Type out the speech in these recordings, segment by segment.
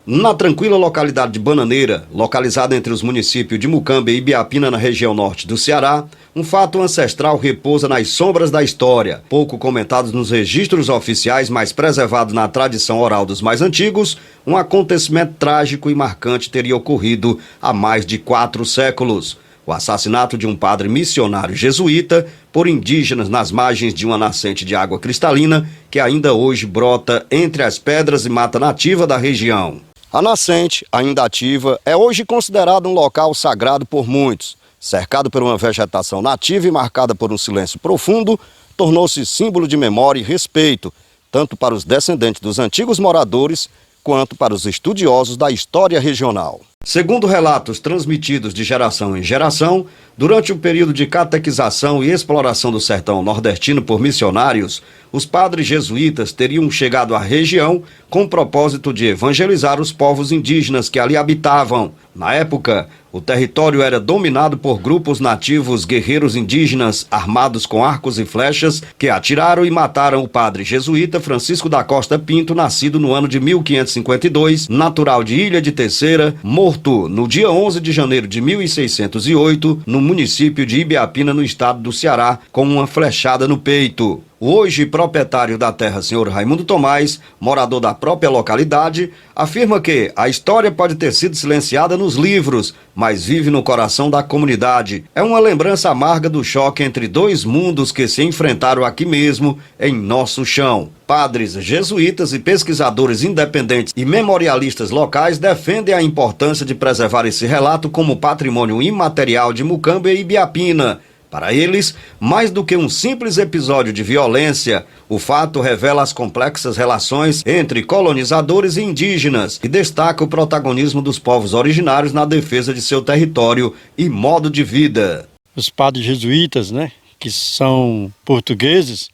Na tranquila localidade de Bananeira, localizada entre os municípios de Mucambe e Ibiapina, na região norte do Ceará, um fato ancestral repousa nas sombras da história. Pouco comentado nos registros oficiais, mas preservado na tradição oral dos mais antigos, um acontecimento trágico e marcante teria ocorrido há mais de 4 séculos. O assassinato de um padre missionário jesuíta por indígenas nas margens de uma nascente de água cristalina que ainda hoje brota entre as pedras e mata nativa da região. A nascente, ainda ativa, é hoje considerada um local sagrado por muitos. Cercado por uma vegetação nativa e marcada por um silêncio profundo, tornou-se símbolo de memória e respeito, tanto para os descendentes dos antigos moradores, quanto para os estudiosos da história regional. Segundo relatos transmitidos de geração em geração, durante o período de catequização e exploração do sertão nordestino por missionários, os padres jesuítas teriam chegado à região com o propósito de evangelizar os povos indígenas que ali habitavam. Na época, o território era dominado por grupos nativos guerreiros indígenas armados com arcos e flechas que atiraram e mataram o padre jesuíta Francisco da Costa Pinto, nascido no ano de 1552, natural de Ilha de Terceira, morto no dia 11 de janeiro de 1608, no município de Ibiapina, no estado do Ceará, com uma flechada no peito. O hoje proprietário da terra, senhor Raimundo Tomás, morador da própria localidade, afirma que a história pode ter sido silenciada nos livros, mas vive no coração da comunidade. É uma lembrança amarga do choque entre dois mundos que se enfrentaram aqui mesmo, em nosso chão. Padres jesuítas e pesquisadores independentes e memorialistas locais defendem a importância de preservar esse relato como patrimônio imaterial de Mucambe e Ibiapina. Para eles, mais do que um simples episódio de violência, o fato revela as complexas relações entre colonizadores e indígenas e destaca o protagonismo dos povos originários na defesa de seu território e modo de vida. Os padres jesuítas, que são portugueses,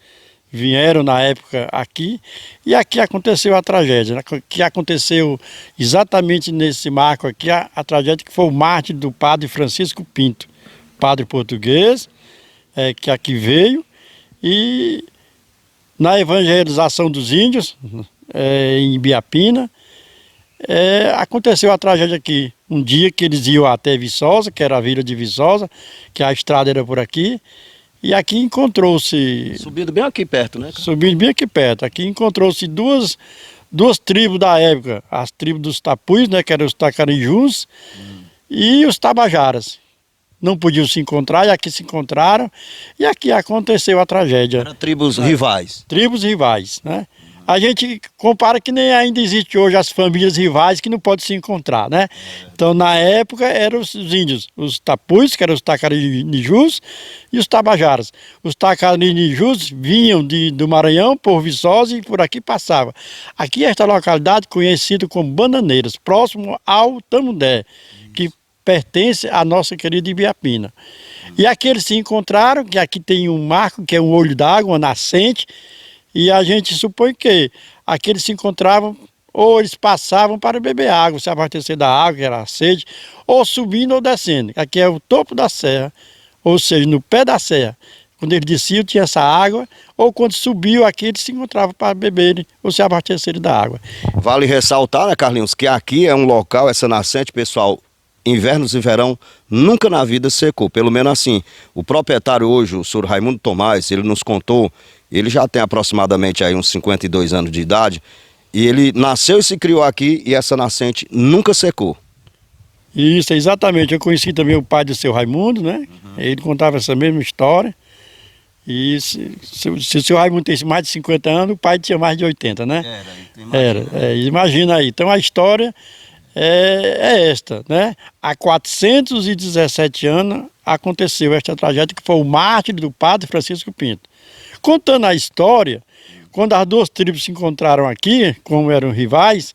vieram na época aqui e aqui aconteceu a tragédia, que aconteceu exatamente nesse marco aqui, a tragédia que foi o mártir do padre Francisco Pinto. Padre português, que aqui veio, e na evangelização dos índios, em Ibiapina, aconteceu a tragédia aqui. Um dia que eles iam até Viçosa, que era a vila de Viçosa, que a estrada era por aqui, e aqui encontrou-se... Subindo bem aqui perto, né? Subindo bem aqui perto. Aqui encontrou-se duas tribos da época, as tribos dos Tapuis, que eram os Tacarijus, e os Tabajaras. Não podiam se encontrar, e aqui se encontraram, e aqui aconteceu a tragédia. Eram tribos rivais. Tribos rivais, A gente compara que nem ainda existe hoje as famílias rivais que não podem se encontrar, Então, na época, eram os índios, os Tapuis, que eram os Tacarijus, e os Tabajaras. Os Tacarijus vinham do Maranhão, por Viçosa, e por aqui passavam. Aqui, esta localidade conhecida como Bananeiras, próximo ao Tamundé, que pertence à nossa querida Ibiapina. E aqui eles se encontraram, que aqui tem um marco, que é um olho d'água, uma nascente, e a gente supõe que aqui eles se encontravam, ou eles passavam para beber água, se abastecer da água, que era a sede, ou subindo ou descendo. Aqui é o topo da serra, ou seja, no pé da serra. Quando eles desciam, tinha essa água, ou quando subiam aqui, eles se encontravam para beberem ou se abastecerem da água. Vale ressaltar, Carlinhos, que aqui é um local, essa nascente, pessoal, invernos e verão, nunca na vida secou, pelo menos assim. O proprietário hoje, o senhor Raimundo Tomás, ele nos contou, ele já tem aproximadamente aí uns 52 anos de idade, e ele nasceu e se criou aqui, e essa nascente nunca secou. Isso, exatamente. Eu conheci também o pai do seu Raimundo, Ele contava essa mesma história. E se o seu Raimundo tem mais de 50 anos, o pai tinha mais de 80, Imagina aí. Então a história é esta, Há 417 anos aconteceu esta tragédia, que foi o mártir do padre Francisco Pinto. Contando a história, quando as duas tribos se encontraram aqui, como eram rivais,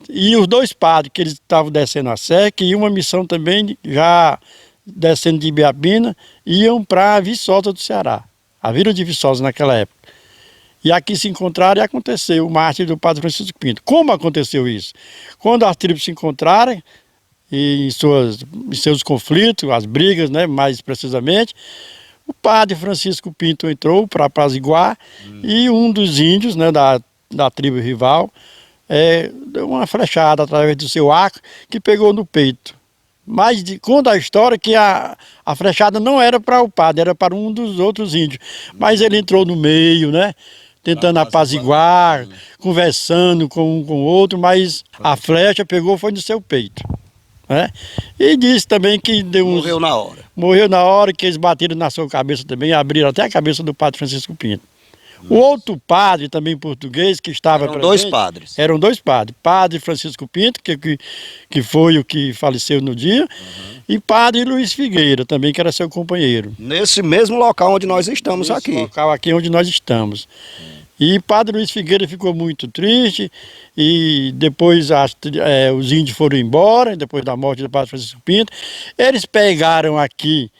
e os dois padres que eles estavam descendo a serra, que iam uma missão também, já descendo de Ibiapina, iam para Viçosa do Ceará, a vila de Viçosa naquela época. E aqui se encontraram e aconteceu o mártir do padre Francisco Pinto. Como aconteceu isso? Quando as tribos se encontraram, em seus conflitos, as brigas, mais precisamente, o padre Francisco Pinto entrou para apaziguar e um dos índios, da tribo rival, deu uma flechada através do seu arco que pegou no peito. Mas conta a história que a flechada não era para o padre, era para um dos outros índios. Mas ele entrou no meio, né? Tentando apaziguar, conversando com um com o outro, mas a flecha pegou, foi no seu peito. Né? E disse também que deu Morreu na hora. Morreu na hora, que eles bateram na sua cabeça também, abriram até a cabeça do padre Francisco Pinto. O outro padre, também português, que estava Eram presente, dois padres. Eram dois padres. Padre Francisco Pinto, que foi o que faleceu no dia, e padre Luiz Figueira, também, que era seu companheiro. Nesse mesmo local onde nós estamos Nesse aqui. local aqui onde nós estamos. E padre Luiz Figueira ficou muito triste, e depois os índios foram embora, depois da morte do padre Francisco Pinto. Eles pegaram aqui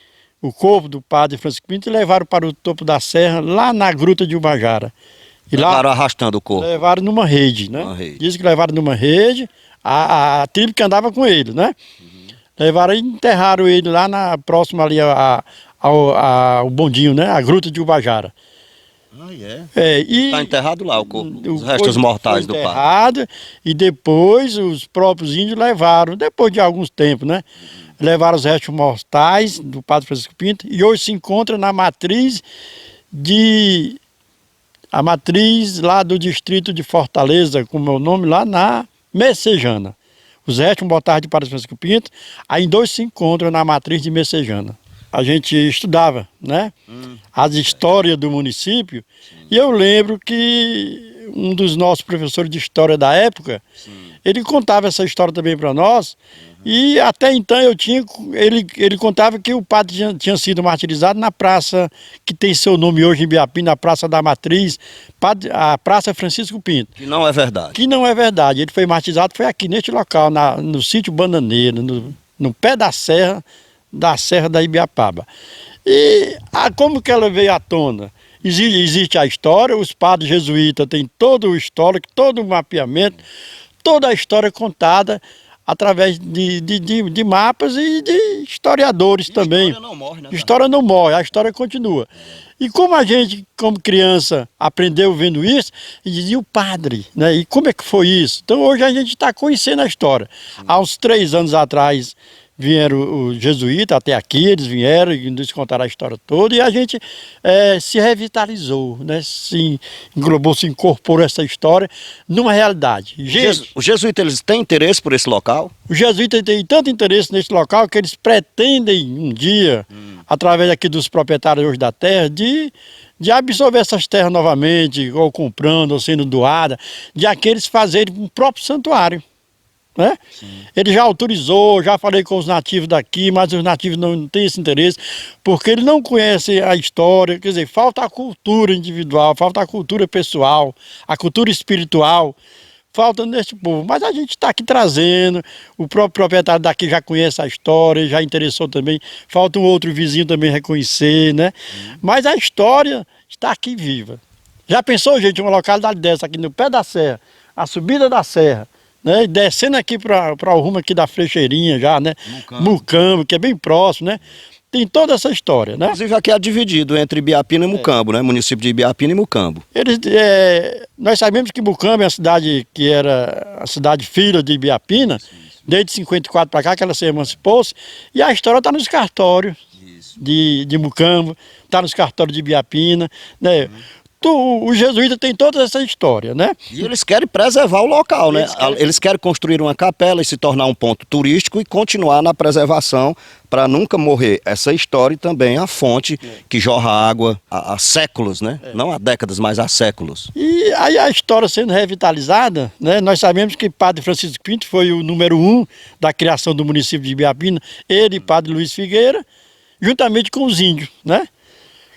o corpo do padre Francisco Pinto e levaram para o topo da serra, lá na gruta de Ubajara. E Levaram arrastando o corpo. Levaram numa rede, né? Uma rede. Diz que levaram numa rede, a tribo que andava com ele, né? Levaram e enterraram ele lá próximo ali ao bondinho, né? A gruta de Ubajara. Ah, é? Está enterrado lá o corpo, os restos mortais do padre. Enterrado, e depois os próprios índios levaram, depois de alguns tempos, né? Levaram os restos mortais do padre Francisco Pinto, e hoje se encontra na matriz lá do distrito de Fortaleza, como é o nome, lá na Messejana. Os restos mortais do padre Francisco Pinto, aí dois se encontram na matriz de Messejana. A gente estudava, né? As histórias do município, e eu lembro que um dos nossos professores de história da época, ele contava essa história também para nós, e até então ele contava que o padre tinha sido martirizado na praça que tem seu nome hoje em Ibiapina, na Praça da Matriz, a Praça Francisco Pinto. Que não é verdade. Que não é verdade. Ele foi martirizado, foi aqui neste local, no sítio Bananeira, no pé da Serra da Ibiapaba. E como que ela veio à tona? Existe a história, os padres jesuítas têm todo o histórico, todo o mapeamento, toda a história contada através de mapas e de historiadores também. A história não morre, né? A história não morre, a história continua. E como a gente, como criança, aprendeu vendo isso, e dizia o padre, né? E como é que foi isso? Então hoje a gente está conhecendo a história. Há uns 3 anos atrás vieram os jesuítas até aqui, eles vieram e nos contaram a história toda, e a gente se revitalizou, né? Se englobou, se incorporou essa história numa realidade. Os jesuítas, eles têm interesse por esse local? Os jesuítas têm tanto interesse nesse local que eles pretendem um dia, através aqui dos proprietários hoje da terra, de absorver essas terras novamente, ou comprando, ou sendo doada, de aqueles fazerem um próprio santuário. Né? Ele já autorizou, já falei com os nativos daqui, mas os nativos não têm esse interesse, porque eles não conhecem a história, quer dizer, falta a cultura individual, falta a cultura pessoal, a cultura espiritual, falta nesse povo. Mas a gente está aqui trazendo, o próprio proprietário daqui já conhece a história, já interessou também, falta um outro vizinho também reconhecer, né? Mas a história está aqui viva. Já pensou, gente, uma localidade dessa aqui no pé da serra, a subida da serra, né? Descendo aqui para o rumo aqui da Frecheirinha já, né? Mucambo, que é bem próximo, né? Tem toda essa história, né? Inclusive aqui é dividido entre Ibiapina e Mucambo, né? Município de Ibiapina e Mucambo. Nós sabemos que Mucambo é a cidade que era a cidade filha de Ibiapina, desde 54 para cá que ela se emancipou-se, e a história está nos cartórios de Mucambo, está nos cartórios de Ibiapina, né? Os jesuítas têm toda essa história, né? E eles querem preservar o local, né? Eles querem construir uma capela e se tornar um ponto turístico e continuar na preservação para nunca morrer essa história e também a fonte que jorra água há séculos, né? Não há décadas, mas há séculos. E aí a história sendo revitalizada, né? Nós sabemos que Padre Francisco Pinto foi o número 1 da criação do município de Ibiapina, ele e Padre Luiz Figueira, juntamente com os índios, né?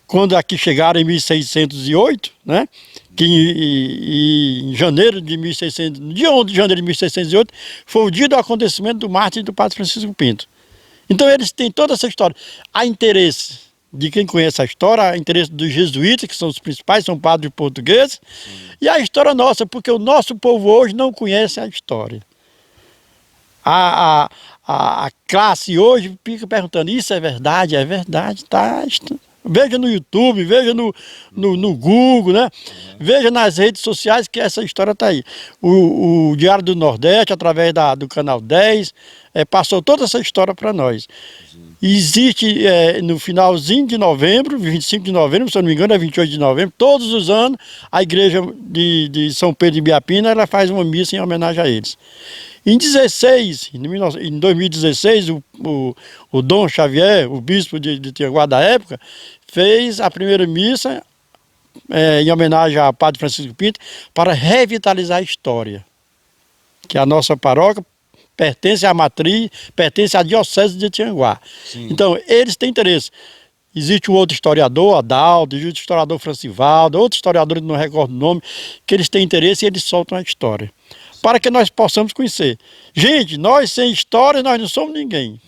Quando aqui chegaram em 1608, né? Que em janeiro de 1600, dia 11 de janeiro de 1608, foi o dia do acontecimento do mártir do Padre Francisco Pinto. Então eles têm toda essa história. Há interesse de quem conhece a história, há interesse dos jesuítas, que são os principais, são padres portugueses, e a história nossa, porque o nosso povo hoje não conhece a história. A classe hoje fica perguntando, isso é verdade? É verdade, tá Veja no YouTube, veja no Google, né? Veja nas redes sociais que essa história está aí. O Diário do Nordeste, através do Canal 10, passou toda essa história para nós. E existe no finalzinho de novembro, 25 de novembro, se eu não me engano é 28 de novembro, todos os anos a igreja de São Pedro de Ibiapina ela faz uma missa em homenagem a eles. Em 2016, o Dom Xavier, o bispo de Tianguá da época, fez a primeira missa em homenagem ao Padre Francisco Pinto para revitalizar a história. Que a nossa paróquia pertence à matriz, pertence à diocese de Tianguá. Sim. Então, eles têm interesse. Existe um outro historiador, Adalto, existe o historiador Francivaldo, outro historiador, não recordo o nome, que eles têm interesse e eles soltam a história. Para que nós possamos conhecer. Gente, nós sem história, nós não somos ninguém.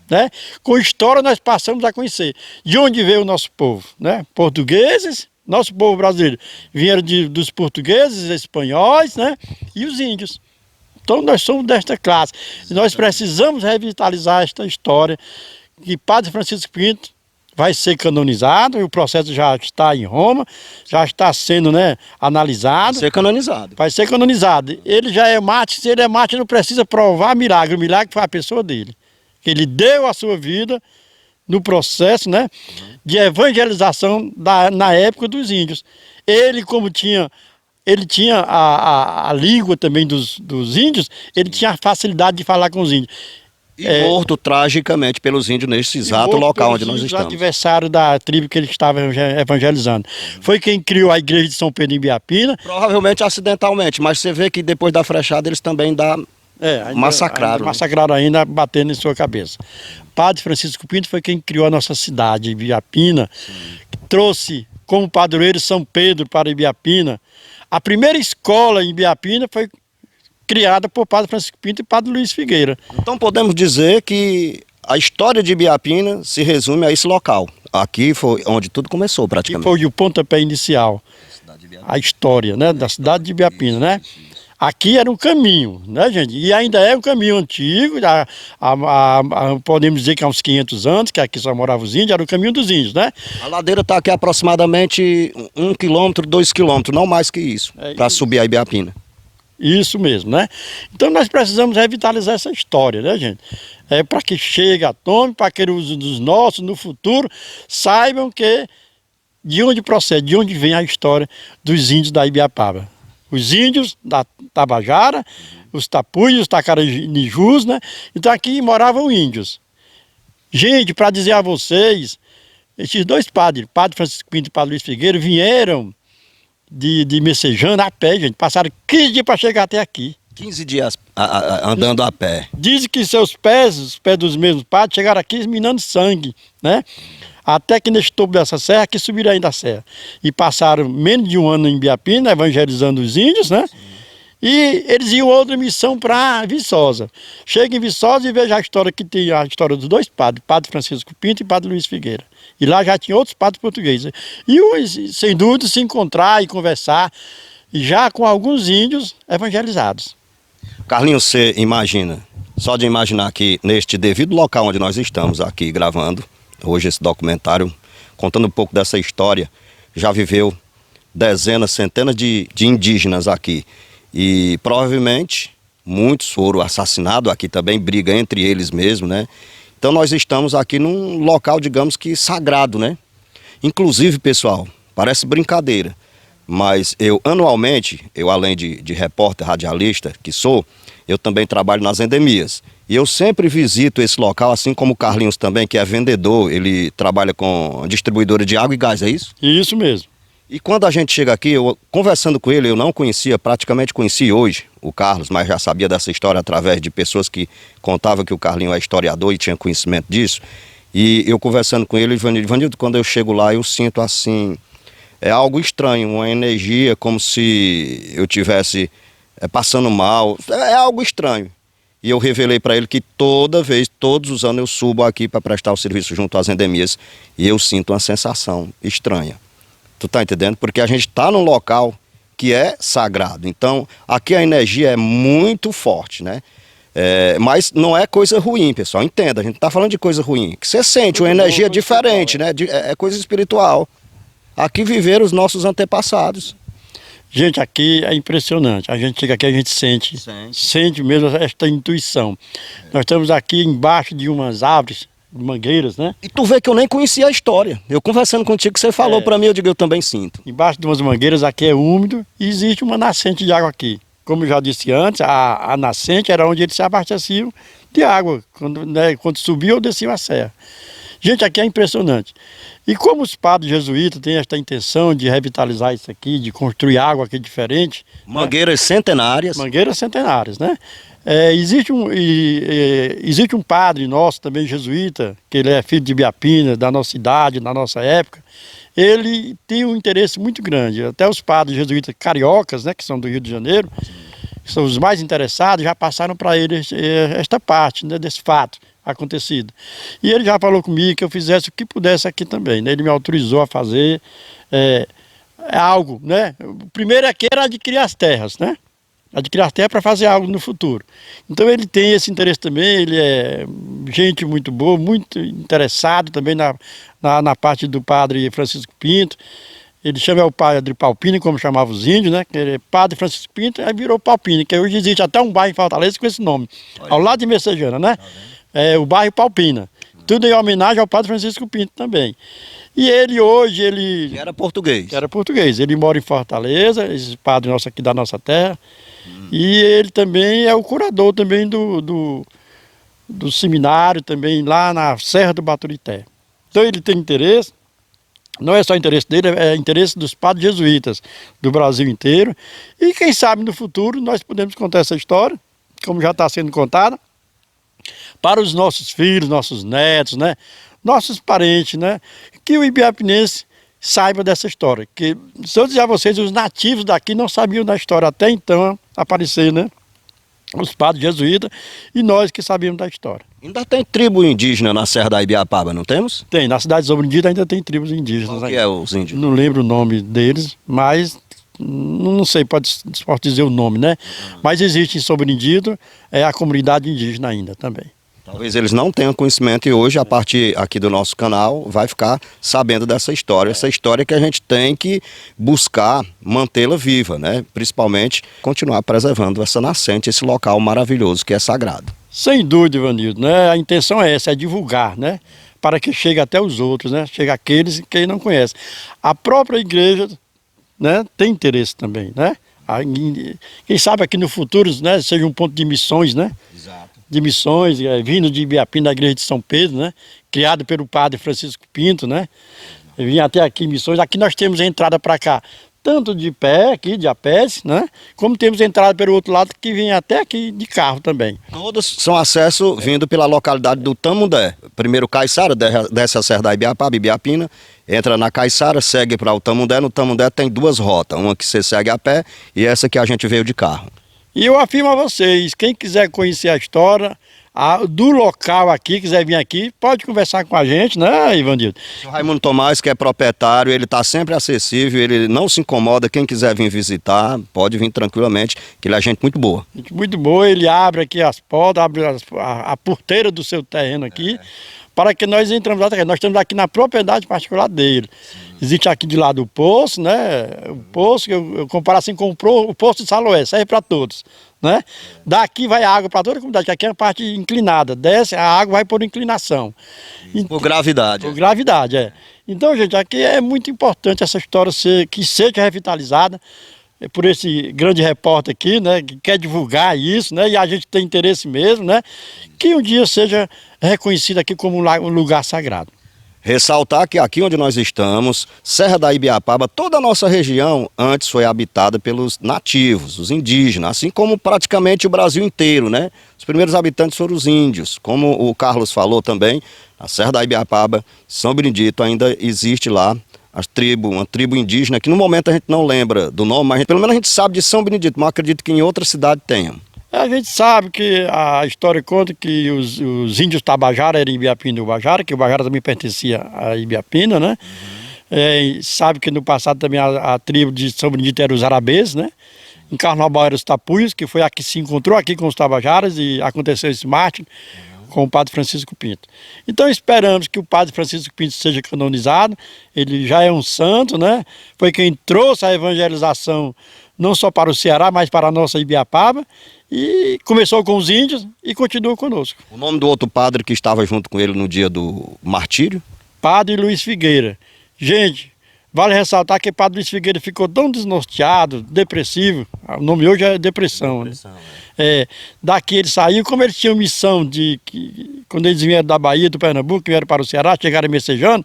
Né? Com história nós passamos a conhecer. De onde veio o nosso povo? Né? Portugueses, nosso povo brasileiro, vieram dos portugueses, espanhóis, né? E os índios. Então nós somos desta classe. E nós precisamos revitalizar esta história. Que Padre Francisco Pinto vai ser canonizado, e o processo já está em Roma, já está sendo, né, analisado. Vai ser canonizado. Vai ser canonizado. Ele já é mártir, se ele é mártir não precisa provar milagre. O milagre foi a pessoa dele. Ele deu a sua vida no processo, né, de evangelização na época dos índios. Ele, como tinha... Ele tinha a língua também dos índios, ele tinha a facilidade de falar com os índios. E morto tragicamente pelos índios nesse exato local onde nós estamos. Adversário da tribo que ele estava evangelizando. Foi quem criou a igreja de São Pedro em Ibiapina. Provavelmente acidentalmente, mas você vê que depois da frechada eles também massacraram. Massacraram ainda, batendo em sua cabeça. Padre Francisco Pinto foi quem criou a nossa cidade, Ibiapina, que trouxe como padroeiro São Pedro para Ibiapina. A primeira escola em Ibiapina foi criada por Padre Francisco Pinto e Padre Luiz Figueira. Então podemos dizer que a história de Ibiapina se resume a esse local. Aqui foi onde tudo começou praticamente. Aqui foi o pontapé inicial, a história, né, da cidade de Ibiapina, né? Aqui era um caminho, né, gente? E ainda é um caminho antigo, podemos dizer que há uns 500 anos, que aqui só moravam os índios, era o caminho dos índios, né? A ladeira está aqui aproximadamente 1 quilômetro, 2 quilômetros, não mais que isso, para subir a Ibiapina. Isso mesmo, né? Então nós precisamos revitalizar essa história, né, gente? Para que chegue à tona, para que os nossos, no futuro, saibam de onde procede, de onde vem a história dos índios da Ibiapaba. Os índios da Tabajara, os tapuios, os tacaranijus, né? Então aqui moravam índios. Gente, para dizer a vocês, esses dois padres, Padre Francisco Pinto e Padre Luiz Figueira, vieram de Messejana a pé, gente. Passaram 15 dias para chegar até aqui. 15 dias andando a pé. Dizem que seus pés, os pés dos mesmos padres, chegaram aqui minando sangue, né? Até que neste topo dessa serra, que subiram ainda a serra. E passaram menos de um ano em Ibiapina, evangelizando os índios, né? Sim. E eles iam outra missão para Viçosa. Chega em Viçosa e veja a história que tem, a história dos dois padres, Padre Francisco Pinto e Padre Luiz Figueira. E lá já tinha outros padres portugueses. E, sem dúvida, se encontrar e conversar, já com alguns índios evangelizados. Carlinhos, você imagina, só de imaginar que neste devido local onde nós estamos aqui gravando, hoje esse documentário, contando um pouco dessa história, já viveu dezenas, centenas de indígenas aqui. E provavelmente muitos foram assassinados aqui também, briga entre eles mesmo, né? Então nós estamos aqui num local, digamos que sagrado, né? Inclusive, pessoal, parece brincadeira, mas anualmente, além de repórter, radialista que sou, eu também trabalho nas endemias. E eu sempre visito esse local, assim como o Carlinhos também, que é vendedor, ele trabalha com distribuidora de água e gás, é isso? Isso mesmo. E quando a gente chega aqui, conversando com ele, eu não conhecia, praticamente conheci hoje o Carlos, mas já sabia dessa história através de pessoas que contavam que o Carlinhos é historiador e tinha conhecimento disso. E eu conversando com ele, Ivanildo, quando eu chego lá, eu sinto assim, algo estranho, uma energia como se eu tivesse passando mal, é algo estranho. E eu revelei para ele que todos os anos eu subo aqui para prestar o serviço junto às endemias e eu sinto uma sensação estranha. Tu tá entendendo? Porque a gente está num local que é sagrado. Então, aqui a energia é muito forte, né? Mas não é coisa ruim, pessoal, entenda, a gente não tá falando de coisa ruim, que você sente uma energia diferente, né? É coisa espiritual. Aqui viveram os nossos antepassados. Gente, aqui é impressionante. A gente chega aqui, a gente sente mesmo esta intuição. Nós estamos aqui embaixo de umas árvores, mangueiras, né? E tu vê que eu nem conhecia a história. Eu conversando contigo, você falou pra mim, eu digo, eu também sinto. Embaixo de umas mangueiras, aqui é úmido e existe uma nascente de água aqui. Como eu já disse antes, a nascente era onde eles se abasteciam de água, quando subiam ou desciam a serra. Gente, aqui é impressionante. E como os padres jesuítas têm esta intenção de revitalizar isso aqui, de construir água aqui diferente... Mangueiras centenárias. Mangueiras centenárias, né? Existe um padre nosso também jesuíta, que ele é filho de Ibiapina, da nossa idade, da nossa época. Ele tem um interesse muito grande. Até os padres jesuítas cariocas, né, que são do Rio de Janeiro, que são os mais interessados, já passaram para ele esta parte, né, desse fato acontecido. E ele já falou comigo que eu fizesse o que pudesse aqui também, né? Ele me autorizou a fazer algo, né? O primeiro aqui era adquirir as terras, né? Adquirir as terras para fazer algo no futuro. Então ele tem esse interesse também, ele é gente muito boa, muito interessado também na parte do padre Francisco Pinto. Ele chama o padre Palpini, como chamava os índios, né? Ele é padre Francisco Pinto, aí virou Palpini, que hoje existe até um bairro em Fortaleza com esse nome, ao lado de Messejana, né? O bairro Palpina. Tudo em homenagem ao padre Francisco Pinto também. E ele hoje, Que era português. Que era português. Ele mora em Fortaleza, esse padre nosso aqui da nossa terra. E ele também é o curador também do seminário, também lá na Serra do Baturité. Então ele tem interesse, não é só interesse dele, é interesse dos padres jesuítas do Brasil inteiro. E quem sabe no futuro nós podemos contar essa história, como já está sendo contada, para os nossos filhos, nossos netos, né? Nossos parentes, né? Que o ibiapinense saiba dessa história. Que, se eu dizer a vocês, os nativos daqui não sabiam da história até então aparecer, né? Os padres jesuítas e nós que sabíamos da história. Ainda tem tribo indígena na Serra da Ibiapaba, não temos? Tem, na cidade de Sobrendido ainda tem tribos indígenas. Qual que é os índios? Não lembro o nome deles, mas não sei, pode dizer o nome, né? Mas existe em Sobrendido a comunidade indígena ainda também. Talvez eles não tenham conhecimento e hoje, a partir aqui do nosso canal, vai ficar sabendo dessa história. Essa história que a gente tem que buscar mantê-la viva, né? Principalmente continuar preservando essa nascente, esse local maravilhoso que é sagrado. Sem dúvida, Ivanildo, né? A intenção é essa, é divulgar, né? Para que chegue até os outros, né? Chega àqueles que não conhecem. A própria igreja, né, tem interesse também, né? Quem sabe aqui no futuro, né, seja um ponto de missões, né? Exato. De missões, vindo de Ibiapina, da igreja de São Pedro, né? Criado pelo padre Francisco Pinto, né? Vinha até aqui missões. Aqui nós temos a entrada para cá, tanto de pé, aqui, de a pés, né? Como temos a entrada pelo outro lado, que vem até aqui de carro também. Todos são acesso vindo pela localidade do Tamundé. Primeiro Caiçara, desce a Serra da Ibiapaba, Ibiapina, entra na Caiçara, segue para o Tamundé. No Tamundé tem duas rotas, uma que você segue a pé e essa que a gente veio de carro. E eu afirmo a vocês, quem quiser conhecer a história do local aqui, quiser vir aqui, pode conversar com a gente, né, Ivanildo? O Raimundo Tomás, que é proprietário, ele está sempre acessível, ele não se incomoda, quem quiser vir visitar, pode vir tranquilamente, que ele é gente muito boa. Gente muito boa, ele abre aqui as portas, abre a porteira do seu terreno aqui, para que nós entramos lá. Nós estamos aqui na propriedade particular dele. Existe aqui de lado o poço, né? O poço, que eu comparo assim com o poço de Saloé, serve para todos, né? Daqui vai a água para toda a comunidade, que aqui é uma parte inclinada. Desce, a água vai por inclinação. Por gravidade. Por gravidade, é. Então, gente, aqui é muito importante essa história que seja revitalizada por esse grande repórter aqui, né, que quer divulgar isso, né, e a gente tem interesse mesmo, né, que um dia seja reconhecido aqui como um lugar sagrado. Ressaltar que aqui onde nós estamos, Serra da Ibiapaba, toda a nossa região antes foi habitada pelos nativos, os indígenas, assim como praticamente o Brasil inteiro, né? Os primeiros habitantes foram os índios, como o Carlos falou também, a Serra da Ibiapaba, São Benedito, ainda existe lá uma tribo indígena, que no momento a gente não lembra do nome, mas pelo menos a gente sabe de São Benedito, mas acredito que em outra cidade tenha. A gente sabe que a história conta que os índios Tabajara eram Ibiapina e Ubajara, que o Ubajara também pertencia a Ibiapina, né? Sabe que no passado também a tribo de São Benedito era os Arabês, né? Em Carnaval era os Tapuios, que foi a que se encontrou aqui com os Tabajaras e aconteceu esse mártir com o padre Francisco Pinto. Então esperamos que o padre Francisco Pinto seja canonizado, ele já é um santo, né? Foi quem trouxe a evangelização não só para o Ceará, mas para a nossa Ibiapaba, e começou com os índios e continua conosco. O nome do outro padre que estava junto com ele no dia do martírio? Padre Luiz Figueira. Gente, vale ressaltar que o padre Luiz Figueira ficou tão desnorteado, depressivo, o nome hoje é depressão, né? Daqui ele saiu, como eles tinham missão de que quando eles vieram da Bahia, do Pernambuco, vieram para o Ceará, chegaram em Messejana,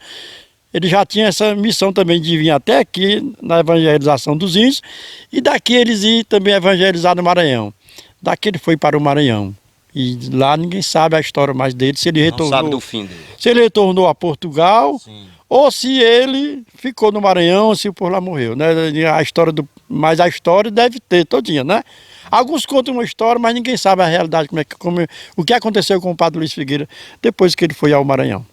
ele já tinha essa missão também de vir até aqui na evangelização dos índios, e daqui eles iam também evangelizar no Maranhão. Daqui ele foi para o Maranhão. E lá ninguém sabe a história mais dele, se ele retornou. Não sabe do fim dele. Se ele retornou a Portugal, Sim. ou se ele ficou no Maranhão, ou se por lá morreu, né? Mas a história deve ter todinha, né? Alguns contam uma história, mas ninguém sabe a realidade, o que aconteceu com o padre Luiz Figueira depois que ele foi ao Maranhão.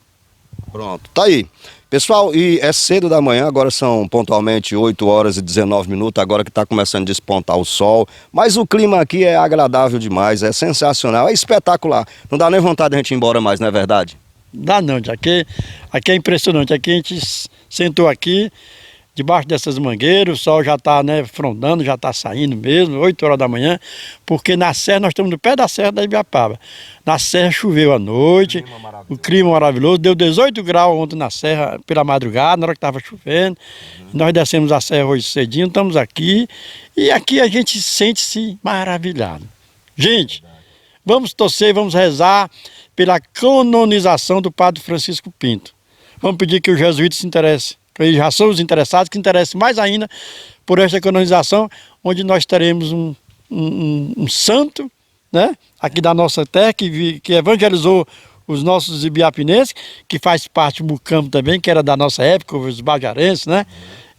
Pronto, tá aí. Pessoal, e é cedo da manhã, agora são pontualmente 8 horas e 19 minutos, agora que está começando a despontar o sol, mas o clima aqui é agradável demais, é sensacional, é espetacular. Não dá nem vontade de a gente ir embora mais, não é verdade? Dá não, aqui é impressionante, aqui a gente sentou aqui, debaixo dessas mangueiras, o sol já está, né, frondando, já está saindo mesmo, 8 horas da manhã, porque na serra, nós estamos no pé da serra da Ibiapaba. Na serra choveu à noite, o clima maravilhoso, deu 18 graus ontem na serra pela madrugada, na hora que estava chovendo. Nós descemos a serra hoje cedinho, estamos aqui, e aqui a gente sente-se maravilhado. Gente, vamos torcer, vamos rezar pela canonização do padre Francisco Pinto. Vamos pedir que os jesuítas se interessem. Eles já são os interessados, que interessem mais ainda por esta canonização, onde nós teremos um santo, né, aqui da nossa terra, que evangelizou os nossos ibiapinenses, que faz parte do Mucambo também, que era da nossa época, os bajarenses, né?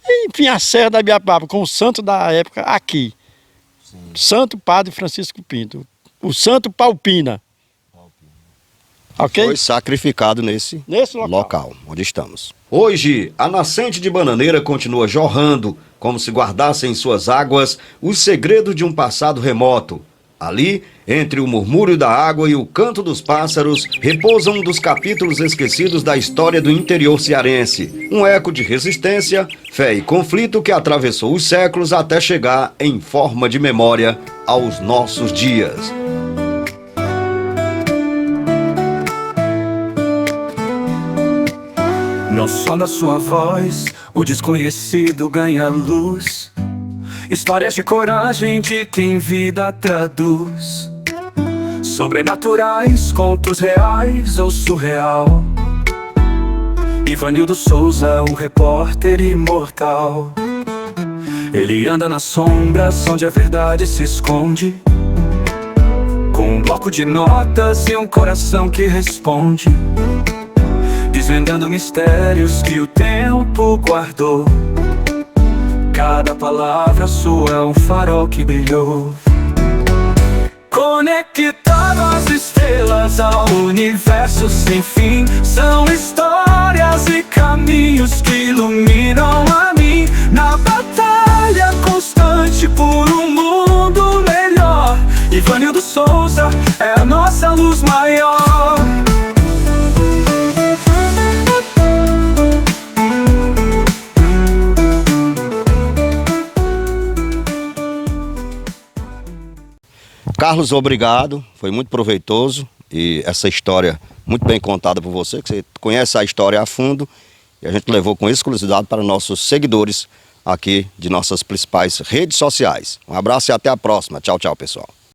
E, enfim, a Serra da Ibiapaba, com o santo da época aqui. Sim. Santo Padre Francisco Pinto, o santo Palpina. Okay? Foi sacrificado nesse local onde estamos. Hoje, a nascente de Bananeira continua jorrando, como se guardasse em suas águas os segredos de um passado remoto. Ali, entre o murmúrio da água e o canto dos pássaros, repousa um dos capítulos esquecidos da história do interior cearense. Um eco de resistência, fé e conflito que atravessou os séculos até chegar, em forma de memória, aos nossos dias. No som da sua voz, o desconhecido ganha luz. Histórias de coragem de quem vida traduz. Sobrenaturais, contos reais ou surreal. Ivanildo Souza, o repórter imortal. Ele anda nas sombras onde a verdade se esconde, com um bloco de notas e um coração que responde, desvendando mistérios que o tempo guardou. Cada palavra sua é um farol que brilhou, conectado às estrelas, ao universo sem fim. São histórias e caminhos que iluminam a mim, na batalha constante por um mundo melhor. Ivanildo Souza é a nossa luz maior. Carlos, obrigado, foi muito proveitoso e essa história muito bem contada por você, que você conhece a história a fundo, e a gente levou com exclusividade para nossos seguidores aqui de nossas principais redes sociais. Um abraço e até a próxima. Tchau, tchau, pessoal.